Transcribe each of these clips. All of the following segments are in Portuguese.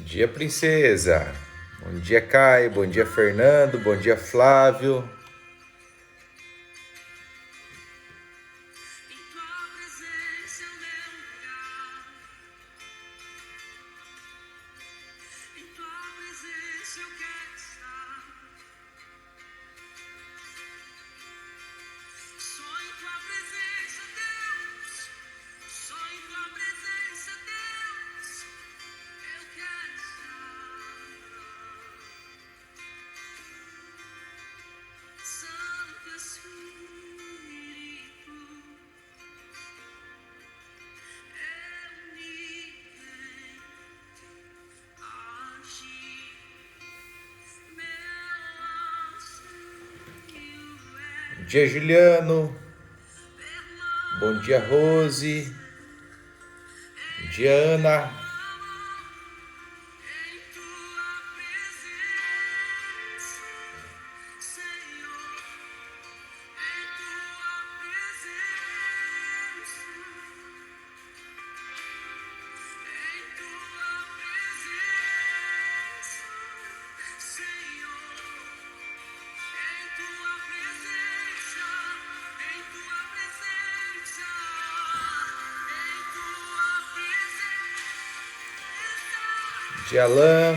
dia, princesa. Bom dia, Caio. Bom dia, Fernando. Bom dia, Flávio. Bom dia, Juliano. Bom dia, Rose. Bom dia, Ana. Bom dia, Alain.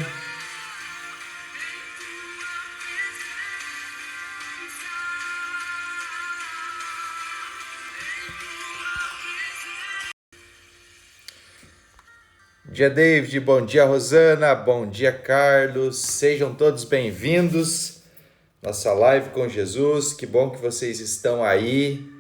Bom dia, David. Bom dia, Rosana. Bom dia, Carlos. Sejam todos bem-vindos. Nossa live com Jesus. Que bom que vocês estão aí.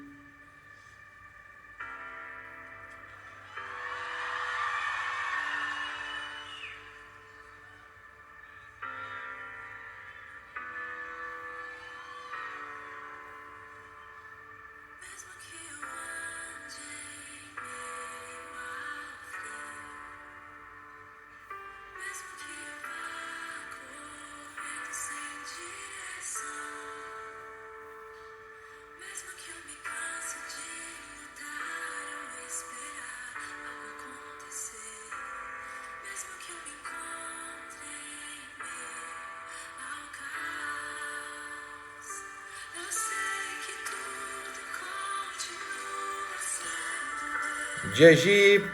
Bom dia, Gi.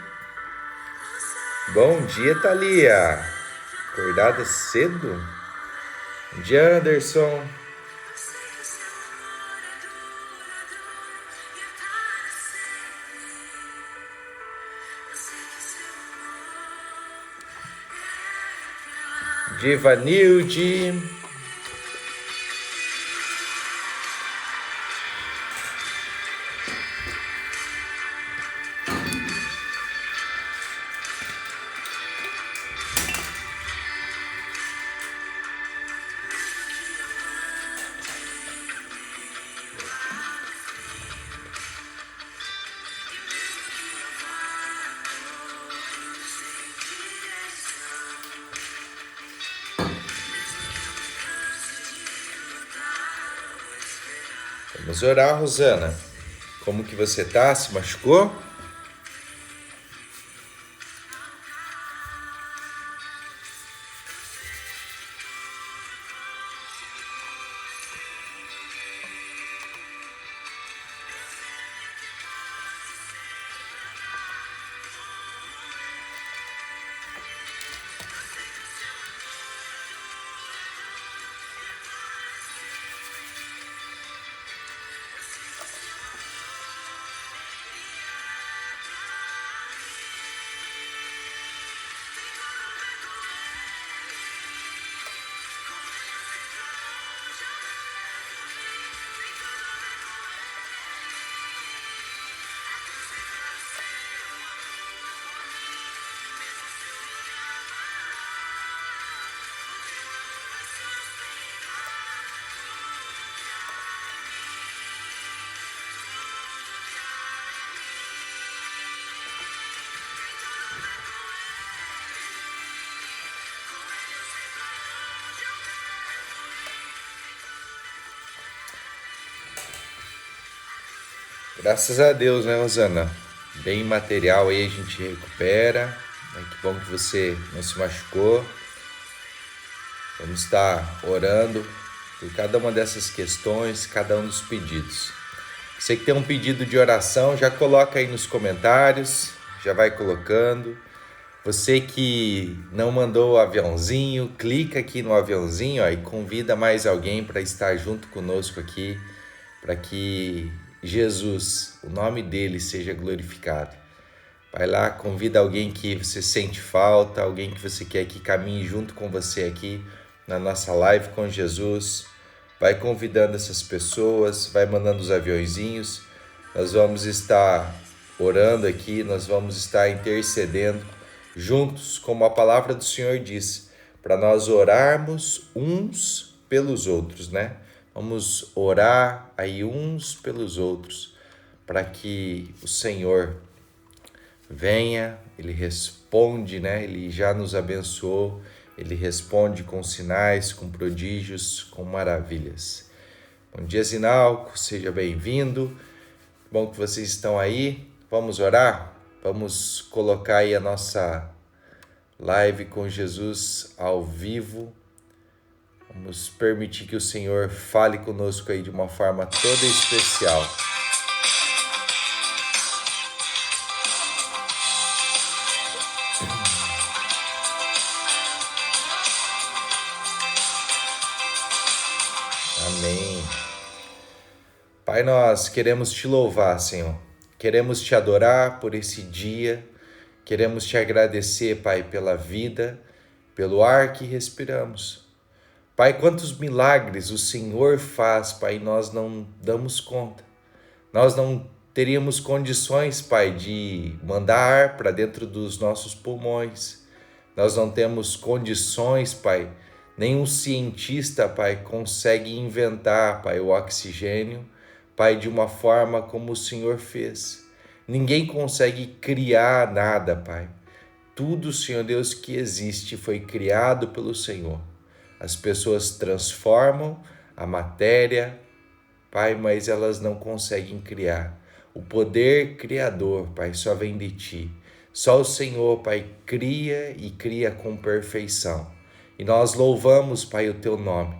Bom dia, Thalia. Acordada cedo? Bom dia, Anderson. Divanilde. Vamos orar, Rosana. Como que você tá? Se machucou? Graças a Deus, né, Rosana? Bem material aí a gente recupera. Que bom que você não se machucou. Vamos estar orando por cada uma dessas questões, cada um dos pedidos. Você que tem um pedido de oração, já coloca aí nos comentários, já vai colocando. Você que não mandou o aviãozinho, clica aqui no aviãozinho, e convida mais alguém para estar junto conosco aqui, para que Jesus, o nome dele, seja glorificado. Vai lá, convida alguém que você sente falta, alguém que você quer que caminhe junto com você aqui na nossa live com Jesus. Vai convidando essas pessoas, vai mandando os aviõezinhos. Nós vamos estar orando aqui, nós vamos estar intercedendo juntos, como a palavra do Senhor diz, para nós orarmos uns pelos outros, né? Vamos orar aí uns pelos outros, para que o Senhor venha, Ele responde, né? Ele já nos abençoou, Ele responde com sinais, com prodígios, com maravilhas. Bom dia, Zinalco, seja bem-vindo. Bom que vocês estão aí. Vamos orar? Vamos colocar aí a nossa live com Jesus ao vivo. Vamos permitir que o Senhor fale conosco aí de uma forma toda especial. Amém. Pai, nós queremos te louvar, Senhor. Queremos te adorar por esse dia. Queremos te agradecer, Pai, pela vida, pelo ar que respiramos. Pai, quantos milagres o Senhor faz, Pai, nós não damos conta. Nós não teríamos condições, Pai, de mandar ar para dentro dos nossos pulmões. Nós não temos condições, Pai. Nenhum cientista, Pai, consegue inventar, Pai, o oxigênio, Pai, de uma forma como o Senhor fez. Ninguém consegue criar nada, Pai. Tudo, Senhor Deus, que existe foi criado pelo Senhor. As pessoas transformam a matéria, Pai, mas elas não conseguem criar. O poder criador, Pai, só vem de Ti. Só o Senhor, Pai, cria e cria com perfeição. E nós louvamos, Pai, o Teu nome.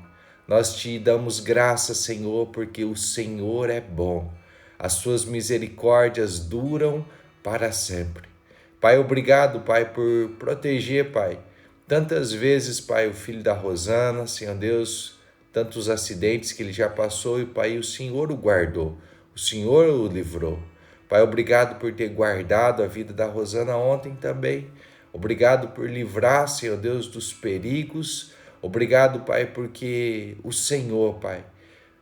Nós Te damos graça, Senhor, porque o Senhor é bom. As Suas misericórdias duram para sempre. Pai, obrigado, Pai, por proteger, Pai, tantas vezes, Pai, o filho da Rosana, Senhor Deus, tantos acidentes que ele já passou e, Pai, o Senhor o guardou, o Senhor o livrou. Pai, obrigado por ter guardado a vida da Rosana ontem também. Obrigado por livrar, Senhor Deus, dos perigos. Obrigado, Pai, porque o Senhor, Pai,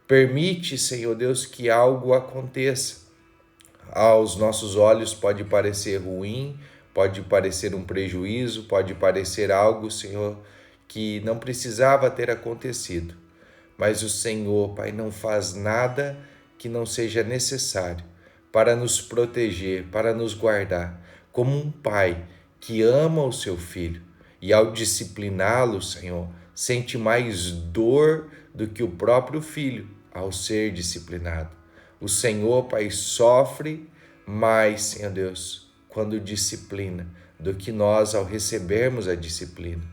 permite, Senhor Deus, que algo aconteça. Aos nossos olhos pode parecer ruim, pode parecer um prejuízo, pode parecer algo, Senhor, que não precisava ter acontecido. Mas o Senhor, Pai, não faz nada que não seja necessário para nos proteger, para nos guardar, como um pai que ama o seu filho e ao discipliná-lo, Senhor, sente mais dor do que o próprio filho ao ser disciplinado. O Senhor, Pai, sofre mais, Senhor Deus, quando disciplina, do que nós ao recebermos a disciplina.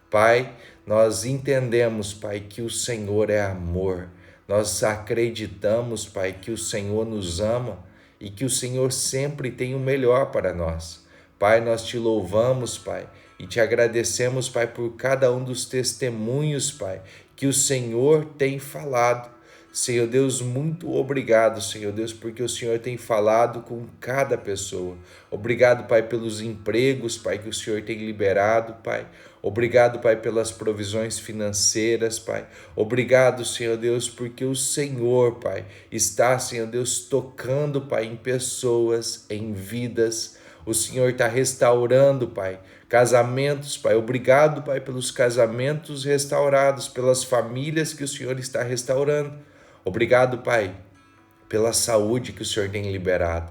Pai, nós entendemos, Pai, que o Senhor é amor. Nós acreditamos, Pai, que o Senhor nos ama e que o Senhor sempre tem o melhor para nós. Pai, nós te louvamos, Pai, e te agradecemos, Pai, por cada um dos testemunhos, Pai, que o Senhor tem falado. Senhor Deus, muito obrigado, Senhor Deus, porque o Senhor tem falado com cada pessoa. Obrigado, Pai, pelos empregos, Pai, que o Senhor tem liberado, Pai. Obrigado, Pai, pelas provisões financeiras, Pai. Obrigado, Senhor Deus, porque o Senhor, Pai, está, Senhor Deus, tocando, Pai, em pessoas, em vidas. O Senhor está restaurando, Pai, casamentos, Pai. Obrigado, Pai, pelos casamentos restaurados, pelas famílias que o Senhor está restaurando. Obrigado, Pai, pela saúde que o Senhor tem liberado.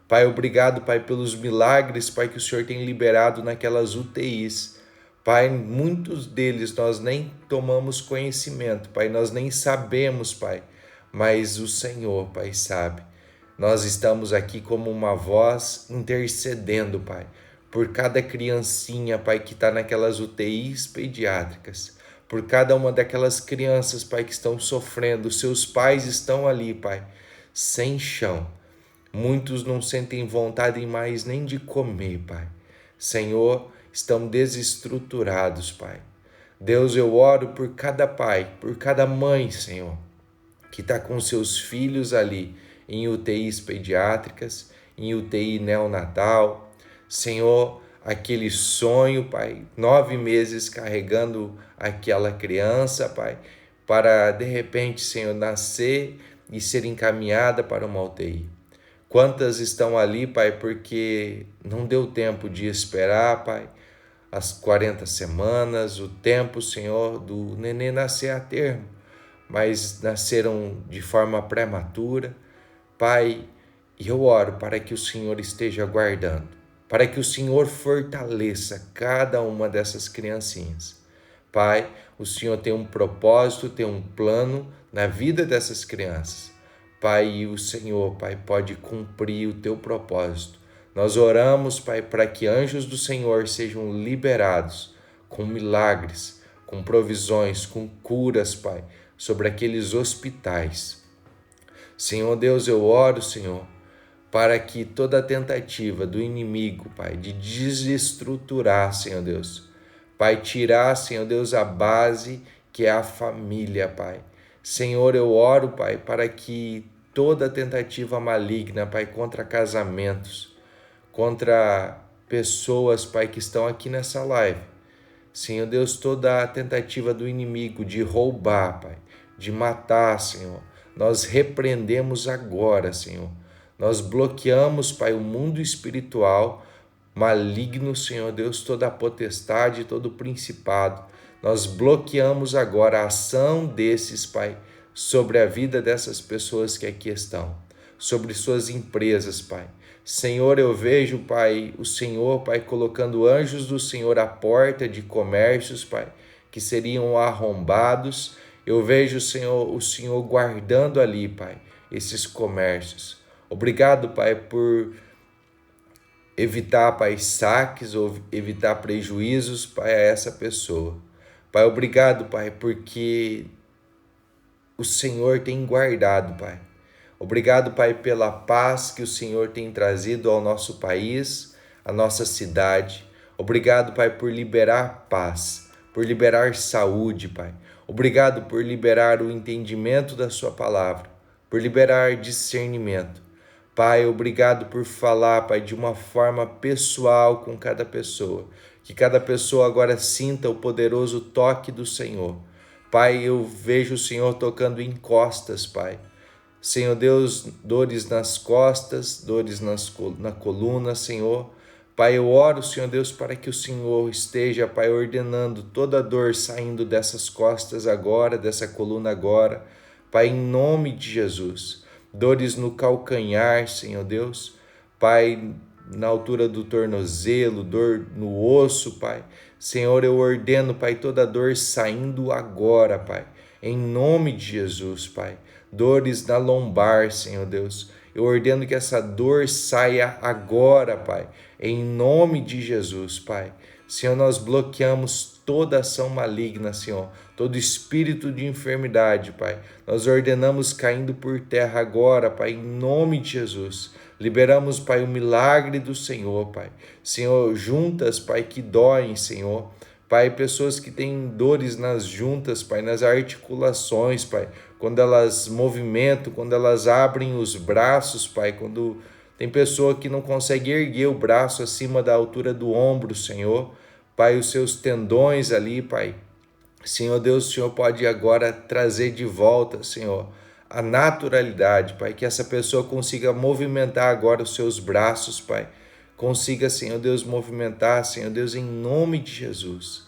Pai, obrigado, Pai, pelos milagres, Pai, que o Senhor tem liberado naquelas UTIs. Pai, muitos deles nós nem tomamos conhecimento, Pai, nós nem sabemos, Pai, mas o Senhor, Pai, sabe. Nós estamos aqui como uma voz intercedendo, Pai, por cada criancinha, Pai, que está naquelas UTIs pediátricas, por cada uma daquelas crianças, Pai, que estão sofrendo, seus pais estão ali, Pai, sem chão. Muitos não sentem vontade mais nem de comer, Pai. Senhor, estão desestruturados, Pai. Deus, eu oro por cada pai, por cada mãe, Senhor, que está com seus filhos ali em UTIs pediátricas, em UTI neonatal. Senhor, aquele sonho, Pai, 9 meses carregando aquela criança, Pai, para de repente, Senhor, nascer e ser encaminhada para uma UTI. Quantas estão ali, Pai, porque não deu tempo de esperar, Pai, as 40 semanas, o tempo, Senhor, do nenê nascer a termo, mas nasceram de forma prematura. Pai, eu oro para que o Senhor esteja guardando, para que o Senhor fortaleça cada uma dessas criancinhas. Pai, o Senhor tem um propósito, tem um plano na vida dessas crianças. Pai, e o Senhor, Pai, pode cumprir o teu propósito. Nós oramos, Pai, para que anjos do Senhor sejam liberados com milagres, com provisões, com curas, Pai, sobre aqueles hospitais. Senhor Deus, eu oro, Senhor, para que toda tentativa do inimigo, Pai, de desestruturar, Senhor Deus, Pai, tirar, Senhor Deus, a base que é a família, Pai. Senhor, eu oro, Pai, para que toda tentativa maligna, Pai, contra casamentos, contra pessoas, Pai, que estão aqui nessa live. Senhor Deus, toda a tentativa do inimigo de roubar, Pai, de matar, Senhor, nós repreendemos agora, Senhor. Nós bloqueamos, Pai, o mundo espiritual maligno, Senhor Deus, toda a potestade, todo o principado. Nós bloqueamos agora a ação desses, Pai, sobre a vida dessas pessoas que aqui estão, sobre suas empresas, Pai. Senhor, eu vejo, Pai, o Senhor, Pai, colocando anjos do Senhor à porta de comércios, Pai, que seriam arrombados. Eu vejo, Senhor, o Senhor guardando ali, Pai, esses comércios. Obrigado, Pai, por evitar, Pai, saques ou evitar prejuízos, Pai, a essa pessoa. Pai, obrigado, Pai, porque o Senhor tem guardado, Pai. Obrigado, Pai, pela paz que o Senhor tem trazido ao nosso país, à nossa cidade. Obrigado, Pai, por liberar paz, por liberar saúde, Pai. Obrigado por liberar o entendimento da sua palavra, por liberar discernimento. Pai, obrigado por falar, Pai, de uma forma pessoal com cada pessoa. Que cada pessoa agora sinta o poderoso toque do Senhor. Pai, eu vejo o Senhor tocando em costas, Pai. Senhor Deus, dores nas costas, dores na coluna, Senhor. Pai, eu oro, Senhor Deus, para que o Senhor esteja, Pai, ordenando toda dor saindo dessas costas agora, dessa coluna agora. Pai, em nome de Jesus. Dores no calcanhar, Senhor Deus. Pai, na altura do tornozelo, dor no osso, Pai. Senhor, eu ordeno, Pai, toda dor saindo agora, Pai. Em nome de Jesus, Pai. Dores na lombar, Senhor Deus. Eu ordeno que essa dor saia agora, Pai. Em nome de Jesus, Pai. Senhor, nós bloqueamos toda ação maligna, Senhor, todo espírito de enfermidade, Pai. Nós ordenamos caindo por terra agora, Pai, em nome de Jesus. Liberamos, Pai, o milagre do Senhor, Pai. Senhor, juntas, Pai, que doem, Senhor. Pai, pessoas que têm dores nas juntas, Pai, nas articulações, Pai, quando elas movimentam, quando elas abrem os braços, Pai, quando tem pessoa que não consegue erguer o braço acima da altura do ombro, Senhor. Pai, os seus tendões ali, Pai. Senhor Deus, o Senhor pode agora trazer de volta, Senhor, a naturalidade, Pai. Que essa pessoa consiga movimentar agora os seus braços, Pai. Consiga, Senhor Deus, movimentar, Senhor Deus, em nome de Jesus.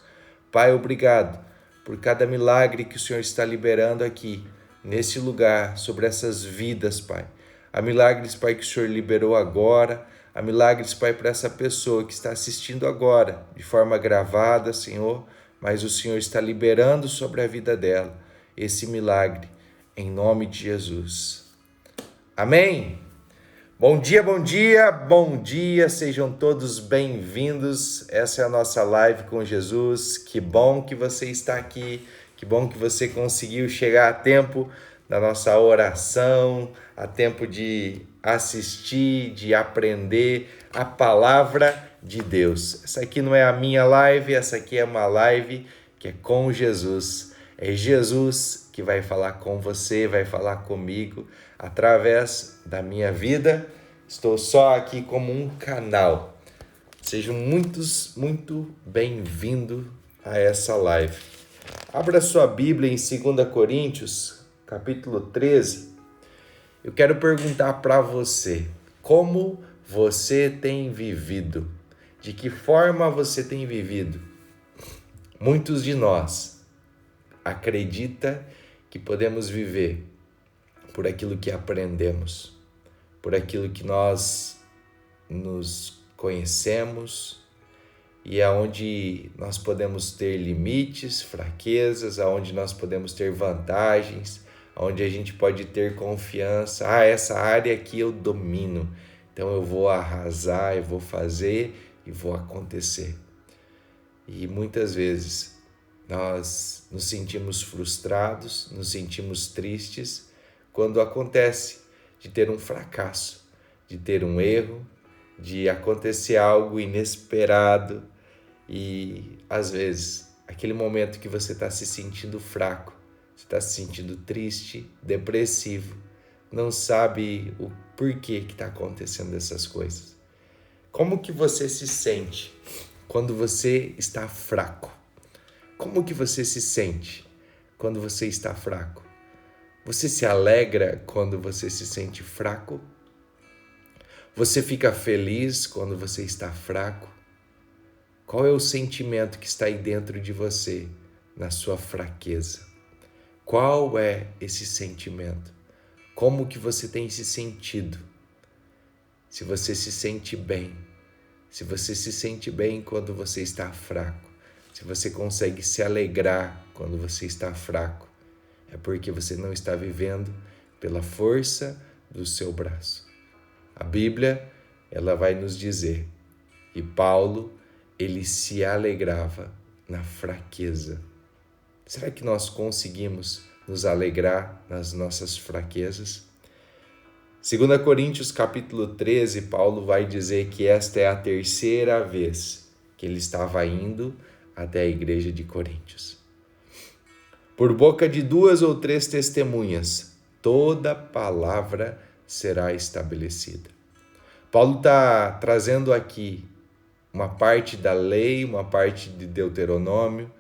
Pai, obrigado por cada milagre que o Senhor está liberando aqui, nesse lugar, sobre essas vidas, Pai. Há milagres, Pai, que o Senhor liberou agora. Há milagres, Pai, para essa pessoa que está assistindo agora, de forma gravada, Senhor, mas o Senhor está liberando sobre a vida dela esse milagre, em nome de Jesus. Amém? bom dia, bom dia, sejam todos bem-vindos. Essa é a nossa live com Jesus. Que bom que você está aqui, que bom que você conseguiu chegar a tempo da nossa oração, a tempo de assistir, de aprender a palavra de Deus. Essa aqui não é a minha live, essa aqui é uma live que é com Jesus. É Jesus que vai falar com você, vai falar comigo através da minha vida. Estou só aqui como um canal. Sejam muito bem-vindos a essa live. Abra sua Bíblia em 2 Coríntios, capítulo 13. Eu quero perguntar para você, como você tem vivido? De que forma você tem vivido? Muitos de nós acreditam que podemos viver por aquilo que aprendemos, por aquilo que nós nos conhecemos e aonde nós podemos ter limites, fraquezas, aonde nós podemos ter vantagens, aonde a gente pode ter confiança. Essa área aqui eu domino, então eu vou arrasar, eu vou fazer e vou acontecer. E muitas vezes nós nos sentimos frustrados, nos sentimos tristes quando acontece de ter um fracasso, de ter um erro, de acontecer algo inesperado e, às vezes, aquele momento que você está se sentindo fraco, você está se sentindo triste, depressivo, não sabe o porquê que está acontecendo essas coisas. Como que você se sente quando você está fraco? Como que você se sente quando você está fraco? Você se alegra quando você se sente fraco? Você fica feliz quando você está fraco? Qual é o sentimento que está aí dentro de você, na sua fraqueza? Qual é esse sentimento? Como que você tem se sentido? Se você se sente bem, se você se sente bem quando você está fraco, se você consegue se alegrar quando você está fraco, é porque você não está vivendo pela força do seu braço. A Bíblia, ela vai nos dizer que Paulo, ele se alegrava na fraqueza. Será que nós conseguimos nos alegrar nas nossas fraquezas? 2 Coríntios capítulo 13, Paulo vai dizer que esta é a terceira vez que ele estava indo até a igreja de Coríntios. Por boca de 2 ou 3 testemunhas, toda palavra será estabelecida. Paulo está trazendo aqui uma parte da lei, uma parte de Deuteronômio,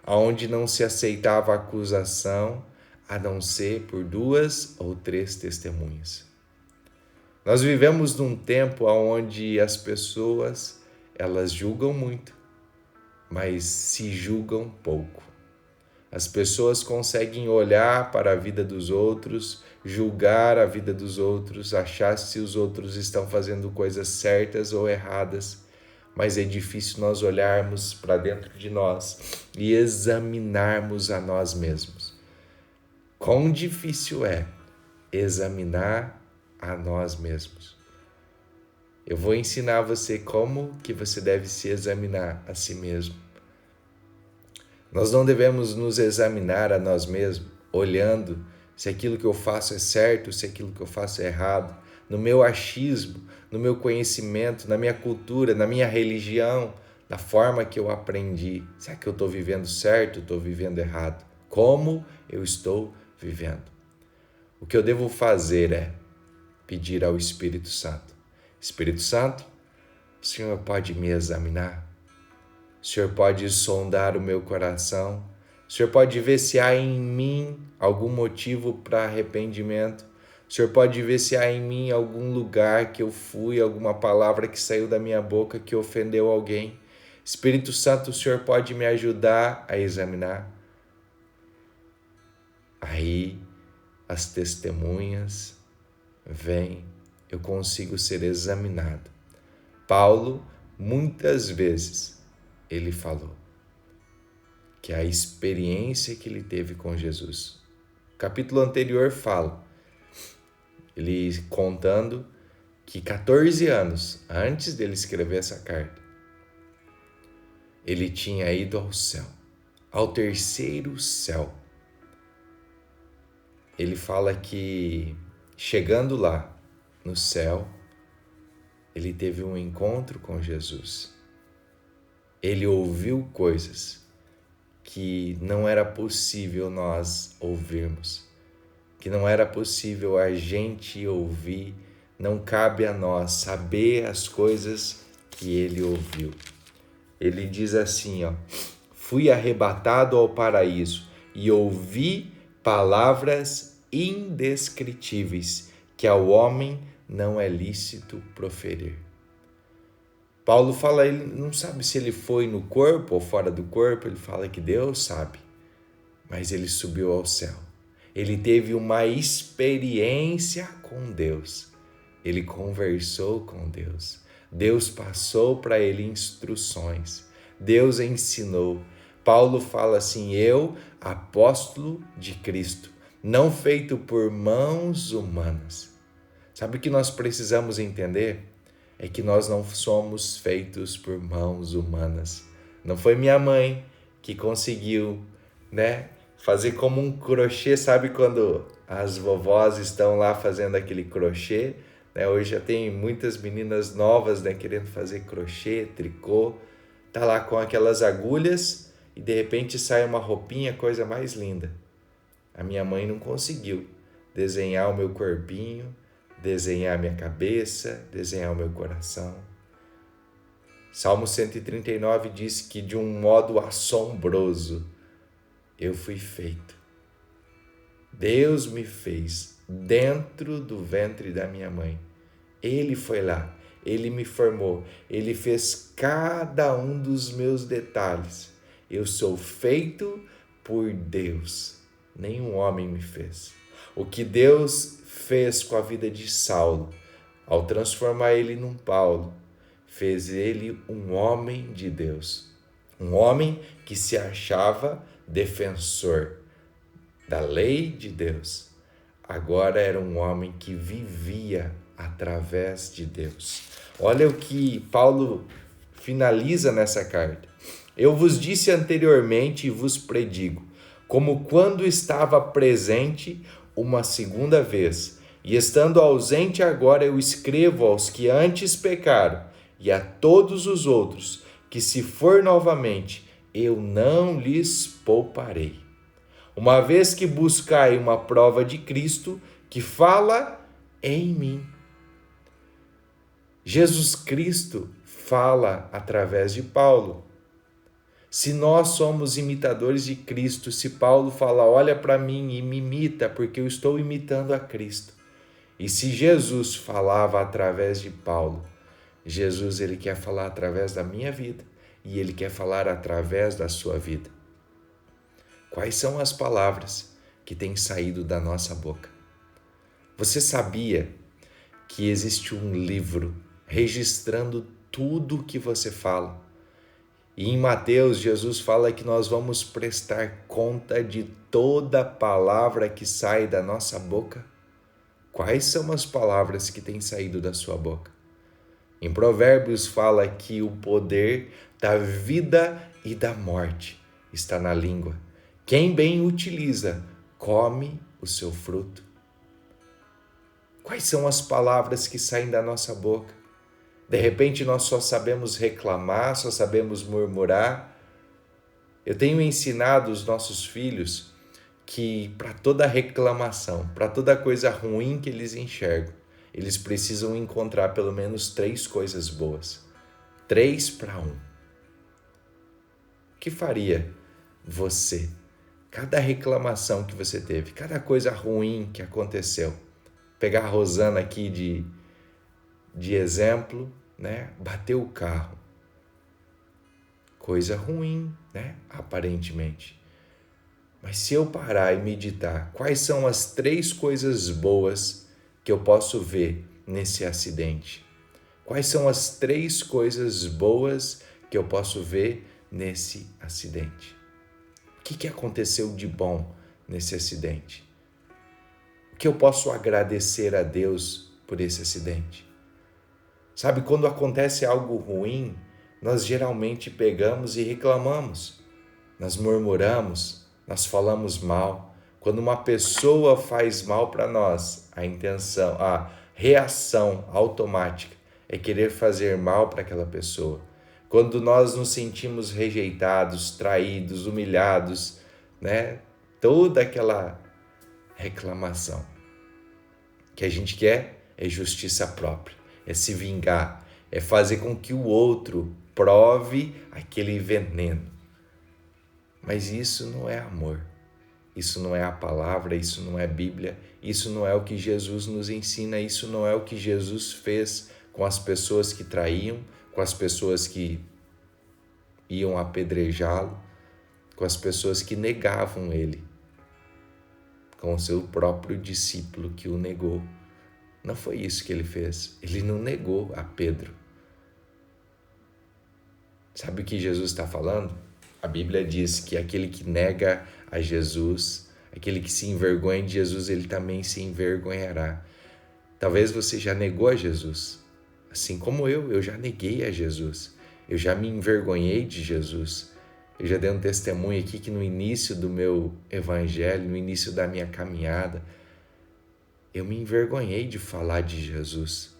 onde não se aceitava acusação, a não ser por 2 ou 3 testemunhas. Nós vivemos num tempo onde as pessoas, elas julgam muito, mas se julgam pouco. As pessoas conseguem olhar para a vida dos outros, julgar a vida dos outros, achar se os outros estão fazendo coisas certas ou erradas, mas é difícil nós olharmos para dentro de nós e examinarmos a nós mesmos. Quão difícil é examinar a nós mesmos. Eu vou ensinar você como que você deve se examinar a si mesmo. Nós não devemos nos examinar a nós mesmos, olhando se aquilo que eu faço é certo, se aquilo que eu faço é errado, no meu achismo, no meu conhecimento, na minha cultura, na minha religião, da forma que eu aprendi. Será que eu estou vivendo certo, estou vivendo errado? Como eu estou vivendo? O que eu devo fazer é pedir ao Espírito Santo. Espírito Santo, o Senhor pode me examinar? O Senhor pode sondar o meu coração? O Senhor pode ver se há em mim algum motivo para arrependimento? O Senhor pode ver se há em mim algum lugar que eu fui, alguma palavra que saiu da minha boca que ofendeu alguém? Espírito Santo, o Senhor pode me ajudar a examinar? Aí as testemunhas vêm, eu consigo ser examinado. Paulo, muitas vezes, ele falou que a experiência que ele teve com Jesus. O capítulo anterior fala, ele contando que 14 anos antes dele escrever essa carta, ele tinha ido ao céu, ao terceiro céu. Ele fala que, chegando lá no céu, ele teve um encontro com Jesus. Ele ouviu coisas que não era possível nós ouvirmos, que não era possível a gente ouvir, não cabe a nós saber as coisas que ele ouviu. Ele diz assim, fui arrebatado ao paraíso e ouvi palavras indescritíveis que ao homem não é lícito proferir. Paulo fala, ele não sabe se ele foi no corpo ou fora do corpo, ele fala que Deus sabe, mas ele subiu ao céu. Ele teve uma experiência com Deus, ele conversou com Deus, Deus passou para ele instruções, Deus ensinou. Paulo fala assim, eu, apóstolo de Cristo, não feito por mãos humanas. Sabe o que nós precisamos entender? É que nós não somos feitos por mãos humanas. Não foi minha mãe que conseguiu, fazer como um crochê. Sabe quando as vovós estão lá fazendo aquele crochê? Hoje já tem muitas meninas novas, querendo fazer crochê, tricô. Tá lá com aquelas agulhas e de repente sai uma roupinha, coisa mais linda. A minha mãe não conseguiu desenhar o meu corpinho, desenhar a minha cabeça, desenhar o meu coração. Salmo 139 diz que de um modo assombroso eu fui feito. Deus me fez dentro do ventre da minha mãe. Ele foi lá, ele me formou, ele fez cada um dos meus detalhes. Eu sou feito por Deus, nenhum homem me fez. O que Deus fez com a vida de Saulo, ao transformar ele num Paulo, fez ele um homem de Deus, um homem que se achava defensor da lei de Deus. Agora era um homem que vivia através de Deus. Olha o que Paulo finaliza nessa carta. Eu vos disse anteriormente e vos predigo, como quando estava presente uma segunda vez, e estando ausente agora eu escrevo aos que antes pecaram, e a todos os outros, que se for novamente, eu não lhes pouparei. Uma vez que buscai uma prova de Cristo, que fala em mim. Jesus Cristo fala através de Paulo. Se nós somos imitadores de Cristo, se Paulo fala, olha para mim e me imita, porque eu estou imitando a Cristo. E se Jesus falava através de Paulo, Jesus ele quer falar através da minha vida e ele quer falar através da sua vida. Quais são as palavras que têm saído da nossa boca? Você sabia que existe um livro registrando tudo o que você fala? E em Mateus, Jesus fala que nós vamos prestar conta de toda palavra que sai da nossa boca. Quais são as palavras que têm saído da sua boca? Em Provérbios fala que o poder da vida e da morte está na língua. Quem bem utiliza, come o seu fruto. Quais são as palavras que saem da nossa boca? De repente nós só sabemos reclamar, só sabemos murmurar. Eu tenho ensinado os nossos filhos que para toda reclamação, para toda coisa ruim que eles enxergam, eles precisam encontrar pelo menos 3 coisas boas. 3 para 1. O que faria você? Cada reclamação que você teve, cada coisa ruim que aconteceu. Pegar a Rosana aqui de exemplo, bateu o carro. Coisa ruim, aparentemente. Mas se eu parar e meditar, quais são as 3 coisas boas que eu posso ver nesse acidente? Quais são as 3 coisas boas que eu posso ver nesse acidente? O que aconteceu de bom nesse acidente? O que eu posso agradecer a Deus por esse acidente? Sabe, quando acontece algo ruim, nós geralmente pegamos e reclamamos, nós murmuramos, nós falamos mal. Quando uma pessoa faz mal para nós, a reação automática é querer fazer mal para aquela pessoa. Quando nós nos sentimos rejeitados, traídos, humilhados, né? Toda aquela reclamação. O que a gente quer é justiça própria, é se vingar, é fazer com que o outro prove aquele veneno. Mas isso não é amor, isso não é a palavra, isso não é Bíblia, isso não é o que Jesus nos ensina, isso não é o que Jesus fez com as pessoas que traíam, com as pessoas que iam apedrejá-lo, com as pessoas que negavam ele, com o seu próprio discípulo que o negou. Não foi isso que ele fez. Ele não negou a Pedro. Sabe o que Jesus está falando? A Bíblia diz que aquele que nega a Jesus, aquele que se envergonha de Jesus, ele também se envergonhará. Talvez você já negou a Jesus, assim como eu já neguei a Jesus. Eu já me envergonhei de Jesus. Eu já dei um testemunho aqui que no início do meu evangelho, no início da minha caminhada, eu me envergonhei de falar de Jesus.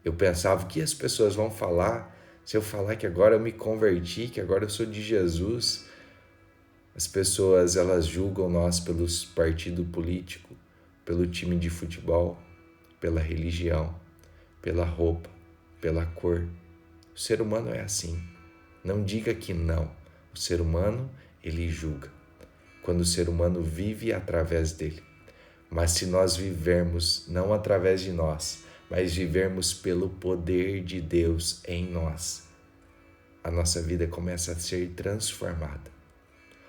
Eu pensava, o que as pessoas vão falar se eu falar que agora eu me converti, que agora eu sou de Jesus? As pessoas, elas julgam nós pelos partidos políticos, pelo time de futebol, pela religião, pela roupa, pela cor. O ser humano é assim. Não diga que não. O ser humano, ele julga. Quando o ser humano vive através dele. Mas se nós vivermos não através de nós, mas vivermos pelo poder de Deus em nós, a nossa vida começa a ser transformada.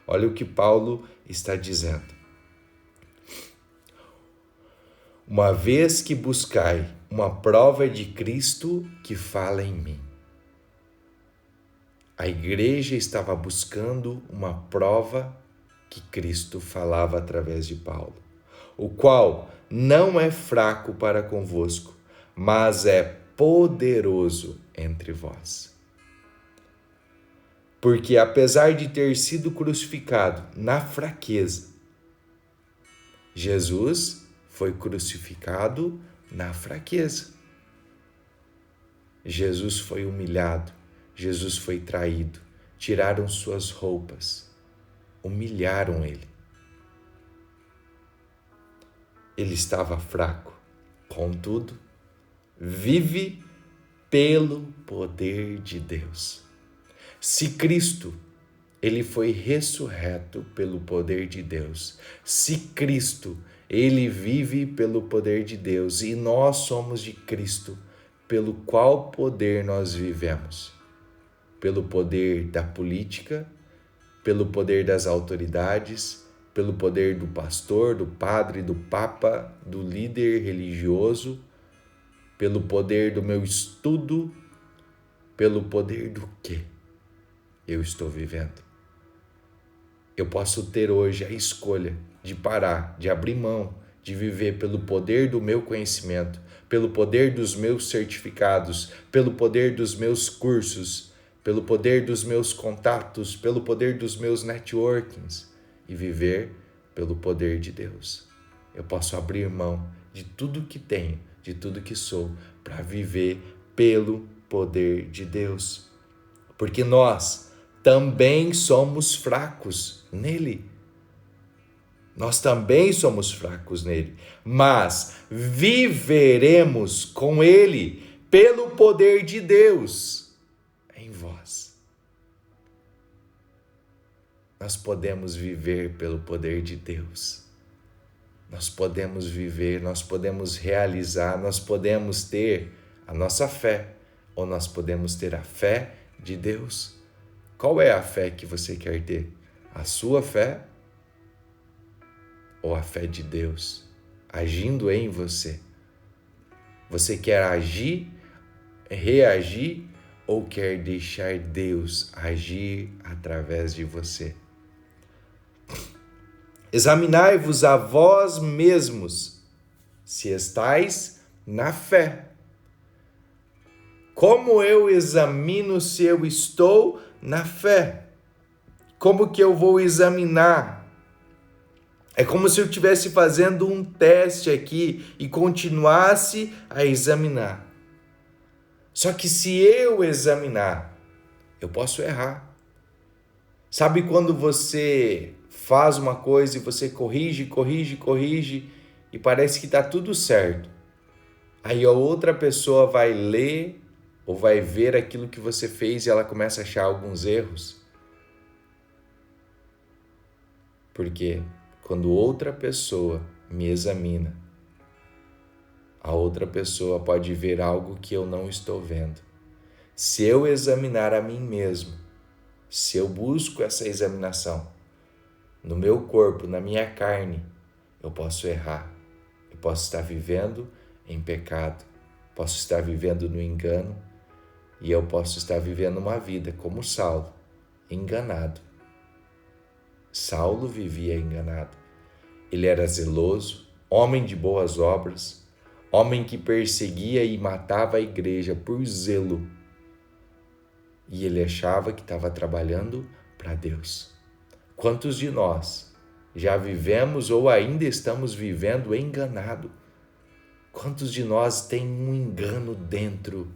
Olha o que Paulo está dizendo. Uma vez que buscai uma prova de Cristo que fala em mim. A igreja estava buscando uma prova que Cristo falava através de Paulo, o qual não é fraco para convosco, mas é poderoso entre vós. Porque apesar de ter sido crucificado na fraqueza, Jesus foi crucificado na fraqueza. Jesus foi humilhado, Jesus foi traído, tiraram suas roupas, humilharam ele. Ele estava fraco, contudo, vive pelo poder de Deus. Se Cristo, ele foi ressurreto pelo poder de Deus. Se Cristo, ele vive pelo poder de Deus e nós somos de Cristo, pelo qual poder nós vivemos? Pelo poder da política, pelo poder das autoridades, pelo poder do pastor, do padre, do papa, do líder religioso, pelo poder do meu estudo, pelo poder do quê eu estou vivendo? Eu posso ter hoje a escolha de parar, de abrir mão, de viver pelo poder do meu conhecimento, pelo poder dos meus certificados, pelo poder dos meus cursos, pelo poder dos meus contatos, pelo poder dos meus networkings e viver pelo poder de Deus. Eu posso abrir mão de tudo que tenho, de tudo que sou, para viver pelo poder de Deus. Porque nós também somos fracos nele. Nós também somos fracos nele, mas viveremos com ele pelo poder de Deus em vós. Nós podemos viver pelo poder de Deus. Nós podemos viver, nós podemos realizar, nós podemos ter a nossa fé, ou nós podemos ter a fé de Deus. Qual é a fé que você quer ter? A sua fé ou a fé de Deus agindo em você? Você quer agir, reagir ou quer deixar Deus agir através de você? Examinai-vos a vós mesmos, se estáis na fé. Como eu examino se eu estou na fé? Como que eu vou examinar? É como se eu estivesse fazendo um teste aqui e continuasse a examinar. Só que se eu examinar, eu posso errar. Sabe quando você faz uma coisa e você corrige e parece que está tudo certo. Aí a outra pessoa vai ler ou vai ver aquilo que você fez e ela começa a achar alguns erros. Porque quando outra pessoa me examina, a outra pessoa pode ver algo que eu não estou vendo. Se eu examinar a mim mesmo, se eu busco essa examinação no meu corpo, na minha carne, eu posso errar. Eu posso estar vivendo em pecado, posso estar vivendo no engano e eu posso estar vivendo uma vida como Saulo, enganado. Saulo vivia enganado. Ele era zeloso, homem de boas obras, homem que perseguia e matava a igreja por zelo. E ele achava que estava trabalhando para Deus. Quantos de nós já vivemos ou ainda estamos vivendo enganado? Quantos de nós tem um engano dentro?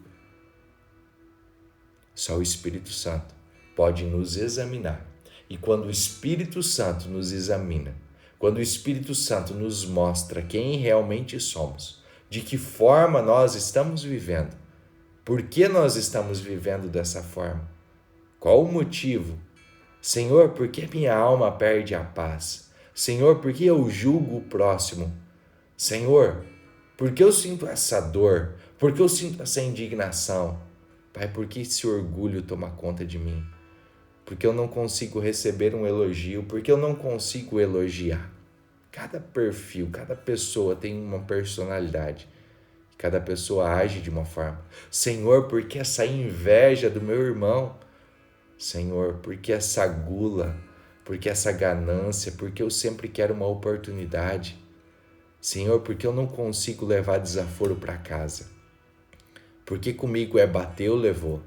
Só o Espírito Santo pode nos examinar. E quando o Espírito Santo nos examina, quando o Espírito Santo nos mostra quem realmente somos, de que forma nós estamos vivendo, por que nós estamos vivendo dessa forma, qual o motivo? Senhor, por que minha alma perde a paz? Senhor, por que eu julgo o próximo? Senhor, por que eu sinto essa dor? Por que eu sinto essa indignação? Pai, por que esse orgulho toma conta de mim? Porque eu não consigo receber um elogio, porque eu não consigo elogiar. Cada perfil, cada pessoa tem uma personalidade. Cada pessoa age de uma forma. Senhor, por que essa inveja do meu irmão? Senhor, por que essa gula? Por que essa ganância? Porque eu sempre quero uma oportunidade. Senhor, porque eu não consigo levar desaforo para casa? Porque comigo é bateu, levou?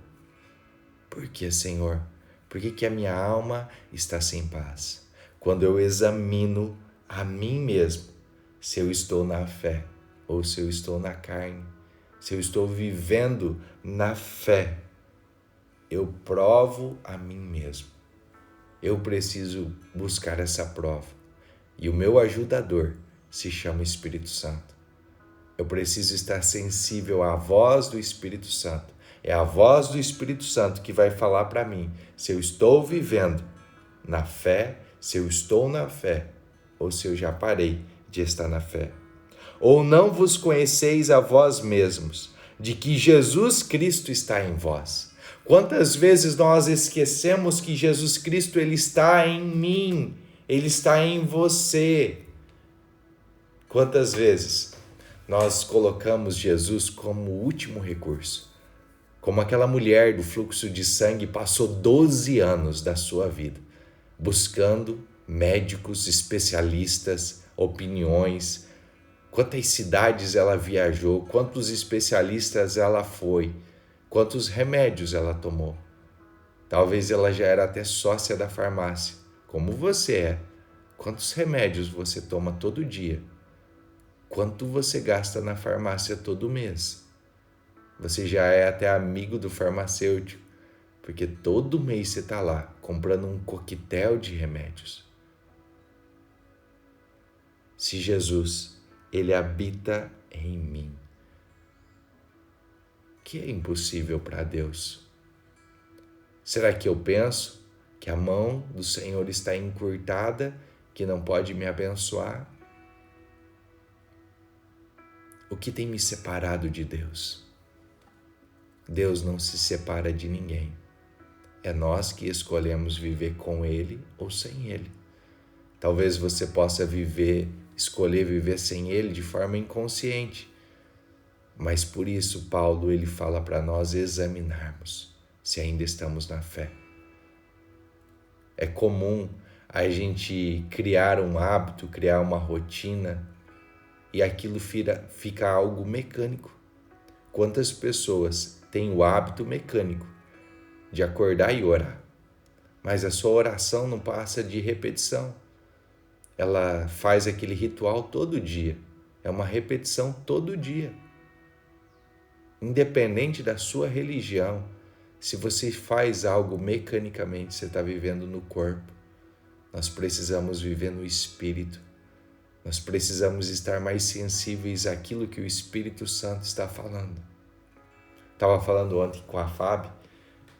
Por que, Senhor? Por que a minha alma está sem paz? Quando eu examino a mim mesmo, se eu estou na fé ou se eu estou na carne, se eu estou vivendo na fé, eu provo a mim mesmo. Eu preciso buscar essa prova. E o meu ajudador se chama Espírito Santo. Eu preciso estar sensível à voz do Espírito Santo. É a voz do Espírito Santo que vai falar para mim se eu estou vivendo na fé, se eu estou na fé, ou se eu já parei de estar na fé. Ou não vos conheceis a vós mesmos, de que Jesus Cristo está em vós. Quantas vezes nós esquecemos que Jesus Cristo ele está em mim, ele está em você. Quantas vezes nós colocamos Jesus como o último recurso? Como aquela mulher do fluxo de sangue passou 12 anos da sua vida buscando médicos, especialistas, opiniões. Quantas cidades ela viajou, quantos especialistas ela foi, quantos remédios ela tomou. Talvez ela já era até sócia da farmácia, como você é. Quantos remédios você toma todo dia? Quanto você gasta na farmácia todo mês? Você já é até amigo do farmacêutico, porque todo mês você está lá comprando um coquetel de remédios. Se Jesus, ele habita em mim, que é impossível para Deus? Será que eu penso que a mão do Senhor está encurtada, que não pode me abençoar? O que tem me separado de Deus? Deus não se separa de ninguém. É nós que escolhemos viver com Ele ou sem Ele. Talvez você possa escolher viver sem Ele de forma inconsciente. Mas por isso Paulo ele fala para nós examinarmos se ainda estamos na fé. É comum a gente criar um hábito, criar uma rotina e aquilo fica algo mecânico. Quantas pessoas tem o hábito mecânico de acordar e orar, mas a sua oração não passa de repetição. Ela faz aquele ritual todo dia, é uma repetição todo dia. Independente da sua religião, se você faz algo mecanicamente, você está vivendo no corpo. Nós precisamos viver no Espírito. Nós precisamos estar mais sensíveis àquilo que o Espírito Santo está falando. Estava falando ontem com a Fábio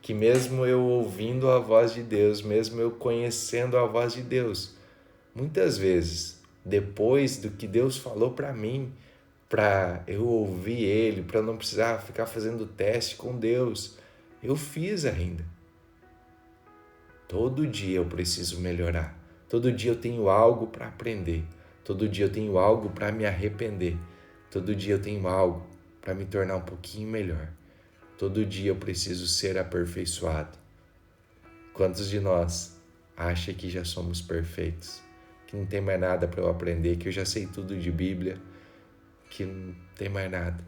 que mesmo eu ouvindo a voz de Deus, mesmo eu conhecendo a voz de Deus, muitas vezes, depois do que Deus falou para mim, para eu ouvir Ele, para não precisar ficar fazendo teste com Deus, eu fiz ainda. Todo dia eu preciso melhorar. Todo dia eu tenho algo para aprender. Todo dia eu tenho algo para me arrepender. Todo dia eu tenho algo para me tornar um pouquinho melhor. Todo dia eu preciso ser aperfeiçoado. Quantos de nós acham que já somos perfeitos? Que não tem mais nada para eu aprender, que eu já sei tudo de Bíblia, que não tem mais nada.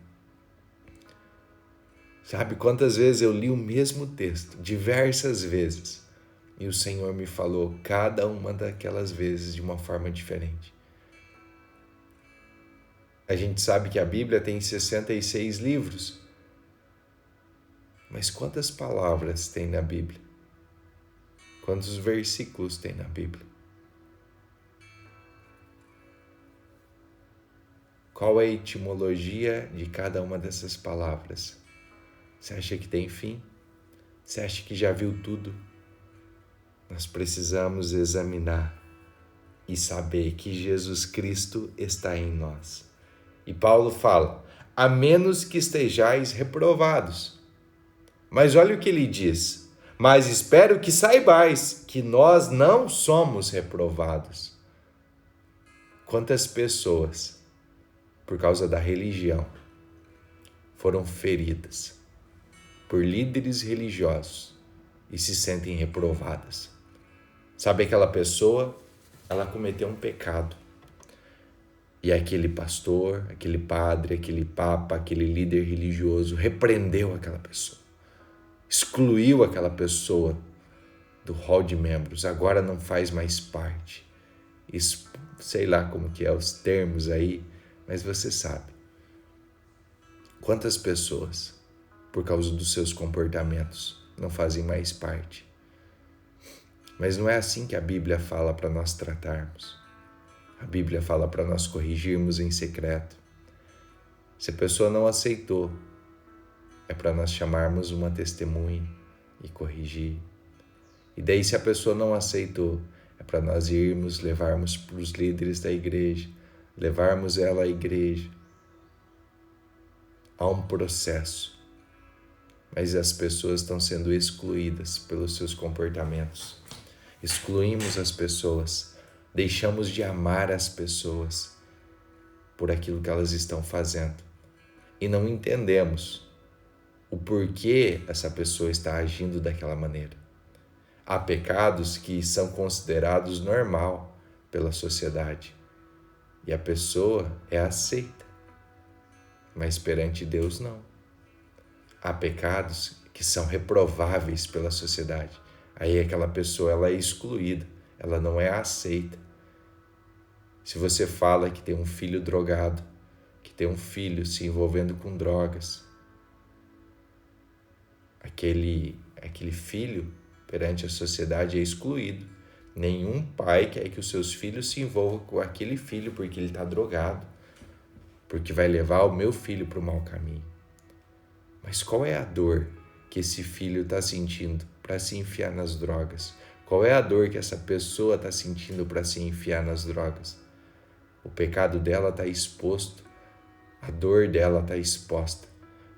Sabe quantas vezes eu li o mesmo texto, diversas vezes, e o Senhor me falou cada uma daquelas vezes de uma forma diferente. A gente sabe que a Bíblia tem 66 livros, mas quantas palavras tem na Bíblia? Quantos versículos tem na Bíblia? Qual é a etimologia de cada uma dessas palavras? Você acha que tem fim? Você acha que já viu tudo? Nós precisamos examinar e saber que Jesus Cristo está em nós. E Paulo fala, a menos que estejais reprovados. Mas olha o que ele diz, mas espero que saibais que nós não somos reprovados. Quantas pessoas, por causa da religião, foram feridas por líderes religiosos e se sentem reprovadas. Sabe aquela pessoa, ela cometeu um pecado. E aquele pastor, aquele padre, aquele papa, aquele líder religioso repreendeu aquela pessoa. Excluiu aquela pessoa do hall de membros. Agora não faz mais parte. Sei lá como que é os termos aí, mas você sabe. Quantas pessoas, por causa dos seus comportamentos, não fazem mais parte? Mas não é assim que a Bíblia fala para nós tratarmos. A Bíblia fala para nós corrigirmos em secreto. Se a pessoa não aceitou, é para nós chamarmos uma testemunha e corrigir. E daí, se a pessoa não aceitou, é para nós irmos, levarmos para os líderes da igreja, levarmos ela à igreja. Há um processo, mas as pessoas estão sendo excluídas pelos seus comportamentos. Excluímos as pessoas, deixamos de amar as pessoas por aquilo que elas estão fazendo e não entendemos o porquê essa pessoa está agindo daquela maneira. Há pecados que são considerados normal pela sociedade e a pessoa é aceita, mas perante Deus não. Há pecados que são reprováveis pela sociedade. Aí aquela pessoa ela é excluída, ela não é aceita. Se você fala que tem um filho drogado, que tem um filho se envolvendo com drogas, aquele filho perante a sociedade é excluído. Nenhum pai quer que os seus filhos se envolvam com aquele filho porque ele está drogado, porque vai levar o meu filho para o mau caminho. Mas qual é a dor que esse filho está sentindo para se enfiar nas drogas? Qual é a dor que essa pessoa está sentindo para se enfiar nas drogas? O pecado dela está exposto, a dor dela está exposta.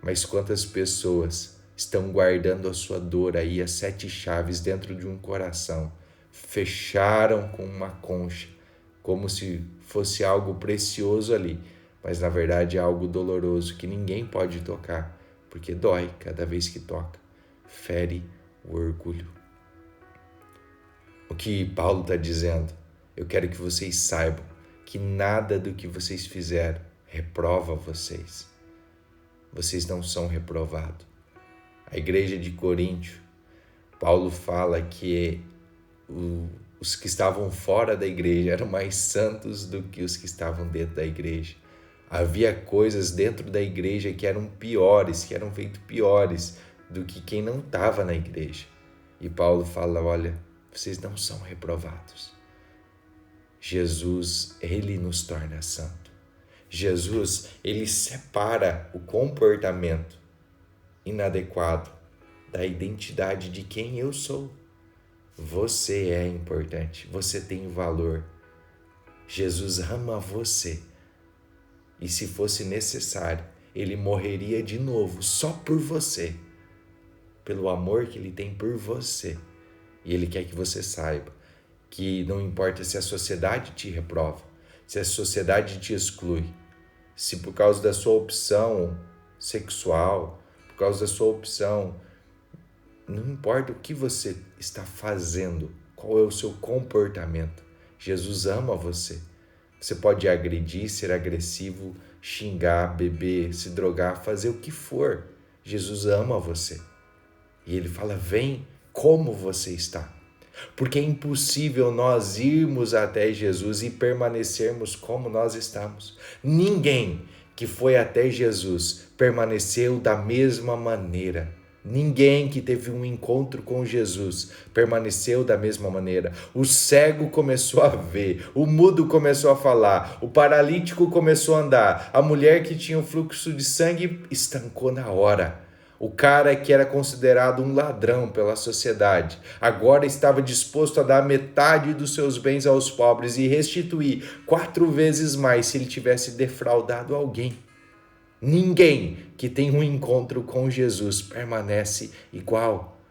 Mas quantas pessoas estão guardando a sua dor aí, as 7 chaves dentro de um coração, fecharam com uma concha, como se fosse algo precioso ali, mas na verdade é algo doloroso que ninguém pode tocar, porque dói cada vez que toca, fere o orgulho. O que Paulo está dizendo, eu quero que vocês saibam que nada do que vocês fizeram reprova vocês. Vocês não são reprovados. a igreja de Coríntio, Paulo fala que os que estavam fora da igreja eram mais santos do que os que estavam dentro da igreja. Havia coisas dentro da igreja que eram piores, que eram feitas piores do que quem não estava na igreja. E Paulo fala, olha, vocês não são reprovados. Jesus, ele nos torna santo. Jesus, ele separa o comportamento inadequado da identidade de quem eu sou. Você é importante, você tem valor. Jesus ama você. E se fosse necessário, ele morreria de novo só por você, pelo amor que ele tem por você. E ele quer que você saiba que não importa se a sociedade te reprova, se a sociedade te exclui, se por causa da sua opção sexual, por causa da sua opção, não importa o que você está fazendo, qual é o seu comportamento, Jesus ama você. Você pode agredir, ser agressivo, xingar, beber, se drogar, fazer o que for. Jesus ama você. E ele fala, vem como você está. Porque é impossível nós irmos até Jesus e permanecermos como nós estamos. Ninguém que foi até Jesus permaneceu da mesma maneira. Ninguém que teve um encontro com Jesus permaneceu da mesma maneira. O cego começou a ver, o mudo começou a falar, o paralítico começou a andar, a mulher que tinha o fluxo de sangue estancou na hora. O cara que era considerado um ladrão pela sociedade, agora estava disposto a dar metade dos seus bens aos pobres e restituir 4 vezes mais se ele tivesse defraudado alguém. Ninguém que tem um encontro com Jesus permanece igual.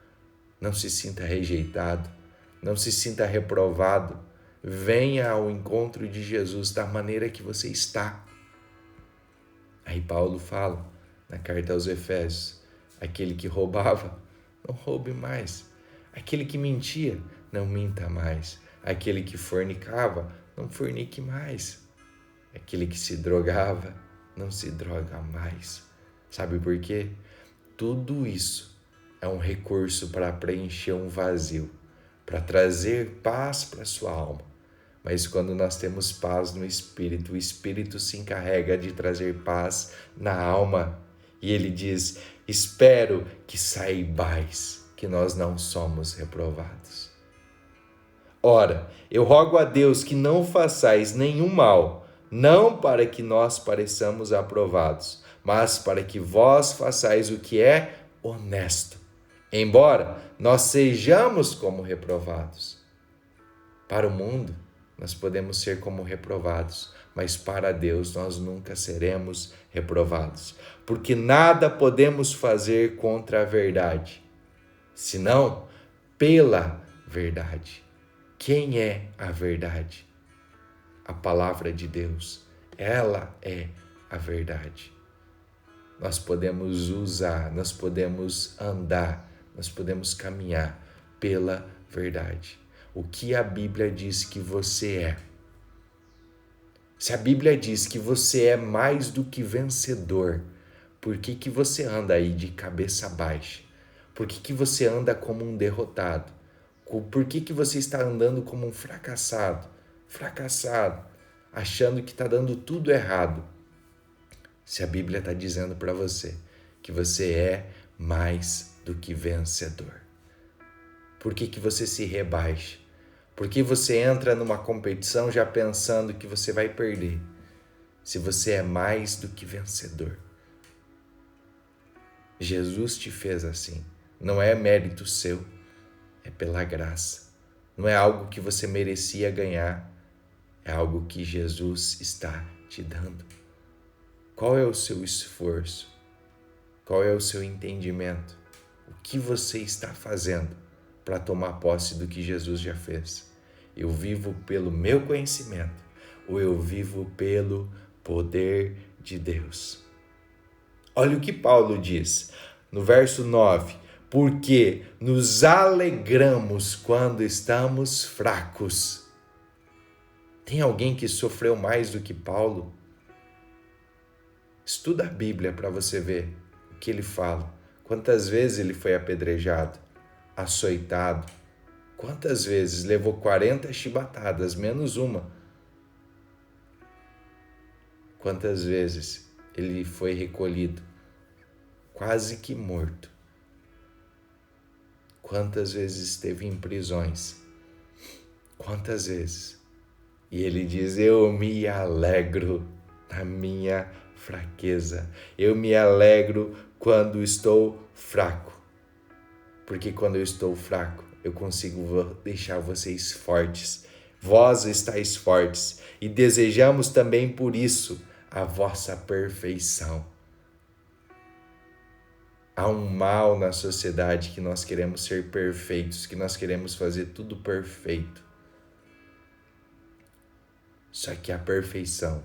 Não se sinta rejeitado, não se sinta reprovado. Venha ao encontro de Jesus da maneira que você está. Aí Paulo fala na carta aos Efésios, aquele que roubava, não roube mais. Aquele que mentia, não minta mais. Aquele que fornicava, não fornique mais. Aquele que se drogava, não se droga mais. Sabe por quê? Tudo isso é um recurso para preencher um vazio, para trazer paz para a sua alma. Mas quando nós temos paz no Espírito, o Espírito se encarrega de trazer paz na alma. E ele diz, espero que saibais que nós não somos reprovados. Ora, eu rogo a Deus que não façais nenhum mal, não para que nós pareçamos aprovados, mas para que vós façais o que é honesto, embora nós sejamos como reprovados. Para o mundo, nós podemos ser como reprovados, mas para Deus nós nunca seremos reprovados, porque nada podemos fazer contra a verdade, senão pela verdade. Quem é a verdade? A palavra de Deus, ela é a verdade. Nós podemos usar, nós podemos andar, nós podemos caminhar pela verdade. O que a Bíblia diz que você é. Se a Bíblia diz que você é mais do que vencedor, por que você anda aí de cabeça baixa? Por que você anda como um derrotado? Por que você está andando como um fracassado? Achando que está dando tudo errado. Se a Bíblia está dizendo para você que você é mais do que vencedor. Por que você se rebaixa? Por que você entra numa competição já pensando que você vai perder? Se você é mais do que vencedor. Jesus te fez assim. Não é mérito seu, é pela graça. Não é algo que você merecia ganhar, é algo que Jesus está te dando. Qual é o seu esforço? Qual é o seu entendimento? O que você está fazendo para tomar posse do que Jesus já fez? Eu vivo pelo meu conhecimento ou eu vivo pelo poder de Deus? Olha o que Paulo diz no verso 9. Porque nos alegramos quando estamos fracos. Tem alguém que sofreu mais do que Paulo? Estuda a Bíblia para você ver o que ele fala. Quantas vezes ele foi apedrejado, açoitado? Quantas vezes levou 40 chibatadas, menos uma? Quantas vezes ele foi recolhido, quase que morto? Quantas vezes esteve em prisões? Quantas vezes? E ele diz: eu me alegro na minha fraqueza. Eu me alegro quando estou fraco. Porque quando eu estou fraco, eu consigo deixar vocês fortes. Vós estáis fortes e desejamos também por isso a vossa perfeição. Há um mal na sociedade que nós queremos ser perfeitos, que nós queremos fazer tudo perfeito. Só que a perfeição,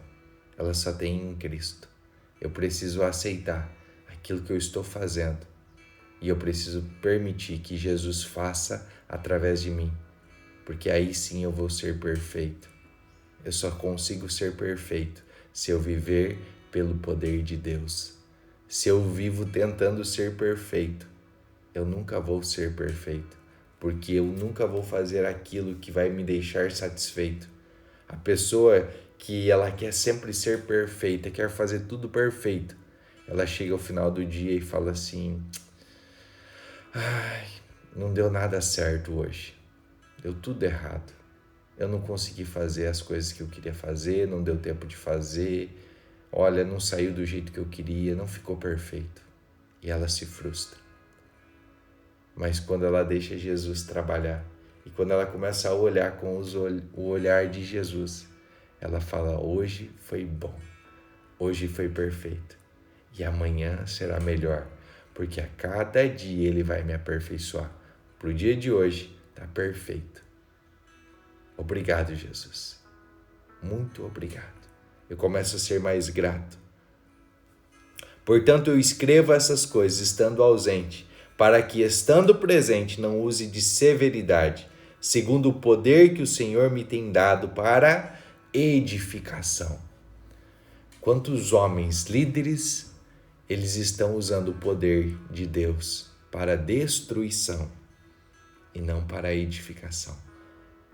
ela só tem em Cristo. Eu preciso aceitar aquilo que eu estou fazendo e eu preciso permitir que Jesus faça através de mim, porque aí sim eu vou ser perfeito. Eu só consigo ser perfeito se eu viver pelo poder de Deus. Se eu vivo tentando ser perfeito, eu nunca vou ser perfeito, porque eu nunca vou fazer aquilo que vai me deixar satisfeito. A pessoa que ela quer sempre ser perfeita, quer fazer tudo perfeito, ela chega ao final do dia e fala assim: ai, não deu nada certo hoje, deu tudo errado. Eu não consegui fazer as coisas que eu queria fazer, não deu tempo de fazer, olha, não saiu do jeito que eu queria, não ficou perfeito. E ela se frustra. Mas quando ela deixa Jesus trabalhar e quando ela começa a olhar com o olhar de Jesus, ela fala: hoje foi bom, hoje foi perfeito e amanhã será melhor, porque a cada dia Ele vai me aperfeiçoar. Para o dia de hoje está perfeito. Obrigado, Jesus. Muito obrigado. Eu começo a ser mais grato. Portanto, eu escrevo essas coisas estando ausente, para que, estando presente, não use de severidade, segundo o poder que o Senhor me tem dado para edificação. Quantos homens líderes, eles estão usando o poder de Deus para destruição e não para edificação.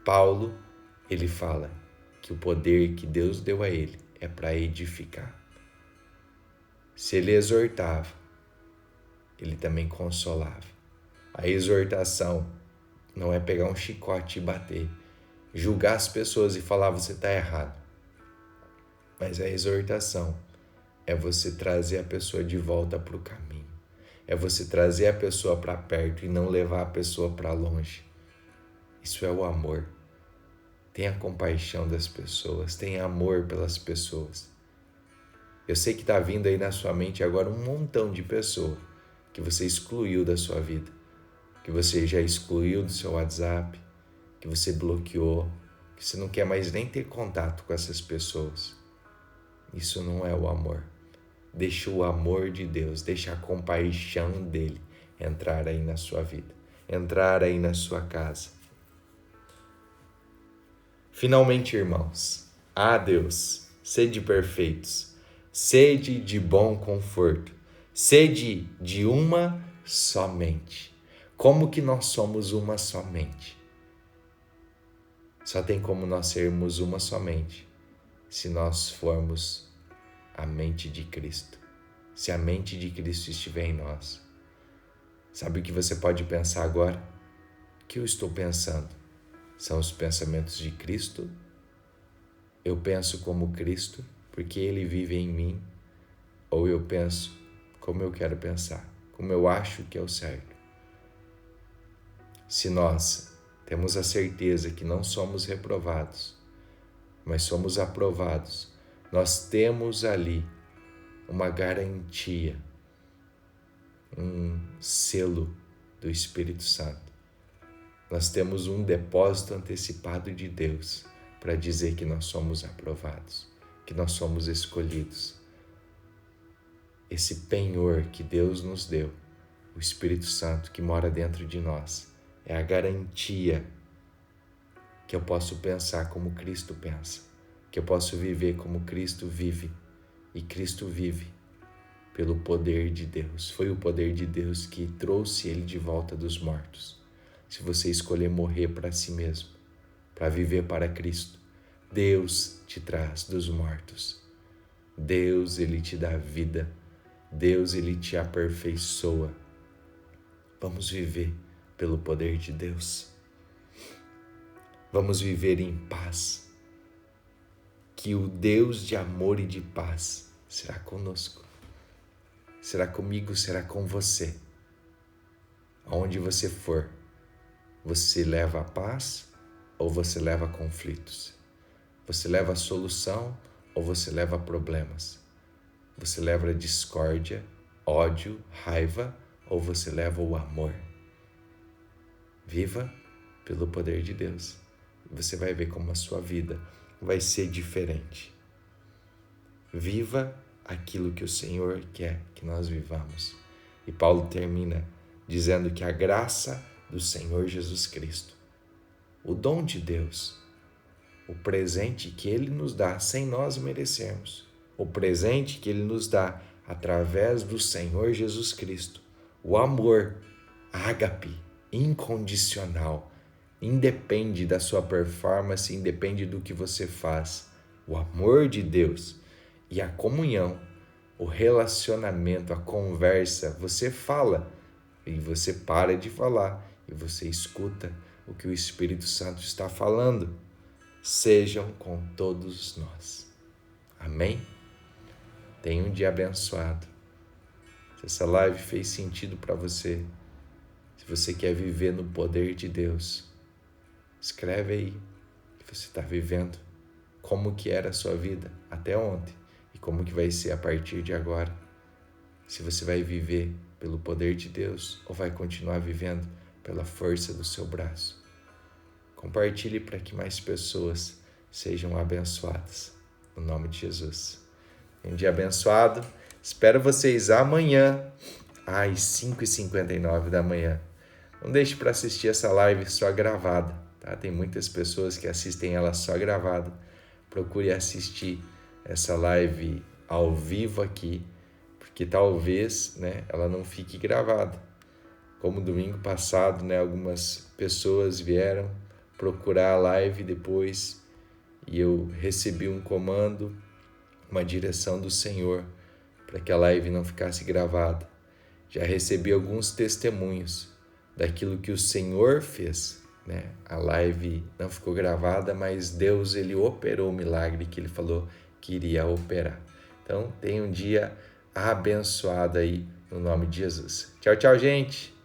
Paulo, ele fala que o poder que Deus deu a ele é para edificar. Se ele exortava, ele também consolava. A exortação não é pegar um chicote e bater, julgar as pessoas e falar: você está errado. Mas a exortação é você trazer a pessoa de volta para o caminho. É você trazer a pessoa para perto e não levar a pessoa para longe. Isso é o amor. Tenha compaixão das pessoas, tenha amor pelas pessoas. Eu sei que está vindo aí na sua mente agora um montão de pessoas que você excluiu da sua vida, que você já excluiu do seu WhatsApp, que você bloqueou, que você não quer mais nem ter contato com essas pessoas. Isso não é o amor. Deixa o amor de Deus, deixa a compaixão dele entrar aí na sua vida, entrar aí na sua casa. Finalmente, irmãos, Deus, sede perfeitos, sede de bom conforto, sede de uma só mente. Como que nós somos uma só mente? Só tem como nós sermos uma só mente se nós formos a mente de Cristo, se a mente de Cristo estiver em nós. Sabe o que você pode pensar agora? O que eu estou pensando? São os pensamentos de Cristo? Eu penso como Cristo, porque Ele vive em mim? Ou eu penso como eu quero pensar, como eu acho que é o certo? Se nós temos a certeza que não somos reprovados, mas somos aprovados, nós temos ali uma garantia, um selo do Espírito Santo. Nós temos um depósito antecipado de Deus para dizer que nós somos aprovados, que nós somos escolhidos. Esse penhor que Deus nos deu, o Espírito Santo que mora dentro de nós, é a garantia que eu posso pensar como Cristo pensa, que eu posso viver como Cristo vive. E Cristo vive pelo poder de Deus. Foi o poder de Deus que trouxe ele de volta dos mortos. Se você escolher morrer para si mesmo, para viver para Cristo, Deus te traz dos mortos. Deus, ele te dá vida. Deus, ele te aperfeiçoa. Vamos viver pelo poder de Deus. Vamos viver em paz. Que o Deus de amor e de paz será conosco. Será comigo, será com você. Aonde você for, você leva a paz ou você leva conflitos? Você leva a solução ou você leva problemas? Você leva a discórdia, ódio, raiva ou você leva o amor? Viva pelo poder de Deus. Você vai ver como a sua vida vai ser diferente. Viva aquilo que o Senhor quer que nós vivamos. E Paulo termina dizendo que a graça do Senhor Jesus Cristo, o dom de Deus, o presente que Ele nos dá sem nós merecermos, o presente que Ele nos dá através do Senhor Jesus Cristo, o amor, ágape, incondicional, independe da sua performance, independe do que você faz. O amor de Deus e a comunhão, o relacionamento, a conversa, você fala e você para de falar e você escuta o que o Espírito Santo está falando. Sejam com todos nós. Amém? Tenha um dia abençoado. Se essa live fez sentido para você, se você quer viver no poder de Deus, escreve aí que você está vivendo, como que era a sua vida até ontem e como que vai ser a partir de agora. Se você vai viver pelo poder de Deus ou vai continuar vivendo pela força do seu braço. Compartilhe para que mais pessoas sejam abençoadas. No nome de Jesus. Um dia abençoado. Espero vocês amanhã, às 5h59 da manhã. Não deixe para assistir essa live só gravada, tá? Tem muitas pessoas que assistem ela só gravada. Procure assistir essa live ao vivo aqui, porque talvez, ela não fique gravada. Como domingo passado, algumas pessoas vieram procurar a live depois e eu recebi um comando, uma direção do Senhor para que a live não ficasse gravada. Já recebi alguns testemunhos daquilo que o Senhor fez, A live não ficou gravada, mas Deus, ele operou o milagre que ele falou que iria operar. Então, tenha um dia abençoado aí, no nome de Jesus. Tchau, tchau, gente!